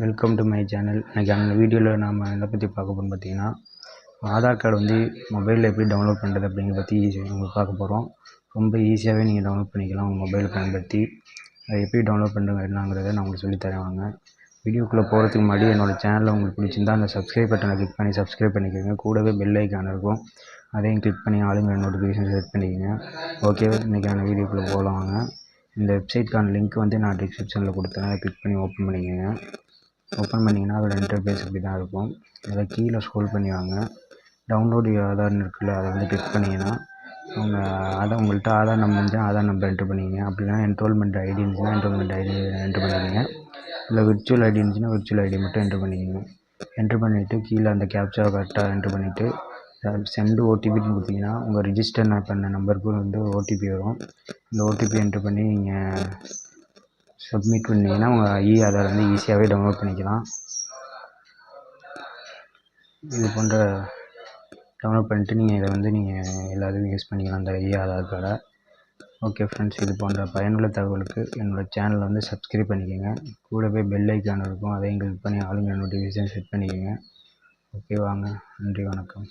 Welcome to my channel. இன்றைக்கான வீடியோவில் நாம் எதை பற்றி பார்க்க போகிறோம் பார்த்தீங்கன்னா, ஆதார் கார்டு வந்து மொபைலில் எப்படி டவுன்லோட் பண்ணுறது அப்படிங்கிறத பற்றி நம்ம பார்க்க போகிறோம். ரொம்ப ஈஸியாகவே நீங்கள் டவுன்லோட் பண்ணிக்கலாம் உங்கள் மொபைலை பயன்படுத்தி. அதை எப்படி டவுன்லோட் பண்ணுறது என்னங்கிறத நான் உங்களுக்கு சொல்லித்தரேன் வாங்க. வீடியோக்குள்ளே போகிறதுக்கு முன்னாடி என்னோடய சேனலை உங்களுக்கு பிடிச்சிருந்தா அந்த சப்ஸ்கிரைப் பட்டனை கிளிக் பண்ணி சப்ஸ்கிரைப் பண்ணிக்கோங்க. கூடவே பெல் ஐக்கான் இருக்கும், அதையும் கிளிக் பண்ணி ஆளுங்கிற நோட்டிஃபிகேஷன் செட் பண்ணிக்கோங்க. ஓகே, இன்றைக்கான வீடியோக்குள்ளே போகலாம் வாங்க. இந்த வெப்சைட்கான லிங்க் வந்து நான் டிஸ்கிரிப்ஷனில் கொடுத்தேன், அதை கிளிக் பண்ணி ஓப்பன் பண்ணிக்கோங்க. ஓப்பன் பண்ணிங்கன்னா அதோட இன்டர்ஃபேஸ் இப்படி தான் இருக்கும். அதில் கீழே ஸ்க்ரோல் பண்ணி வாங்க. டவுன்லோட் ஆதார்னு இருக்குல்ல, அதை வந்து கிளிக் பண்ணிங்கன்னா உங்கள்கிட்ட ஆதார் நம்பர் இருந்துச்சுன்னா ஆதார் நம்பர் என்ட்ரு பண்ணிக்கங்க. அப்படின்னா என்ரோல்மெண்ட் ஐடி இருந்துச்சுன்னா என்ரோல்மெண்ட் ஐடி என்ட்ரு பண்ணிக்கோங்க. இல்லை விர்ச்சுவல் ஐடி இருந்துச்சுன்னா விர்ச்சுவல் ஐடி மட்டும் என்ட்ரு பண்ணிக்கோங்க. என்ட்ரு பண்ணிவிட்டு கீழே அந்த கேப்சாவை கரெக்டாக என்ட்ரு பண்ணிவிட்டு சென்டு ஓடிபின்னு கொடுத்தீங்கன்னா உங்கள் ரிஜிஸ்டர் பண்ண நம்பருக்கு வந்து ஓடிபி வரும். இந்த ஓடிபி என்ட்ரு பண்ணி நீங்கள் சப்மிட் பண்ணிங்கன்னா உங்கள் ஆதார் வந்து ஈஸியாகவே டவுன்லோட் பண்ணிக்கலாம். இது போன்ற டவுன்லோட் பண்ணிட்டு நீங்கள் இதை வந்து நீங்கள் எல்லாத்துக்கும் யூஸ் பண்ணிக்கலாம், அந்த ஆதார் கார்டை. ஓகே ஃப்ரெண்ட்ஸ், இது போன்ற பயனுள்ள தகவலுக்கு என்னோடய சேனலை வந்து சப்ஸ்கிரைப் பண்ணிக்கோங்க. கூடவே பெல் ஐக்கான் இருக்கும், அதையும் கிளிக் பண்ணி ஆளுங்க நோட்டிஃபிகேஷன் செட் பண்ணிக்கோங்க. ஓகே வாங்க, நன்றி, வணக்கம்.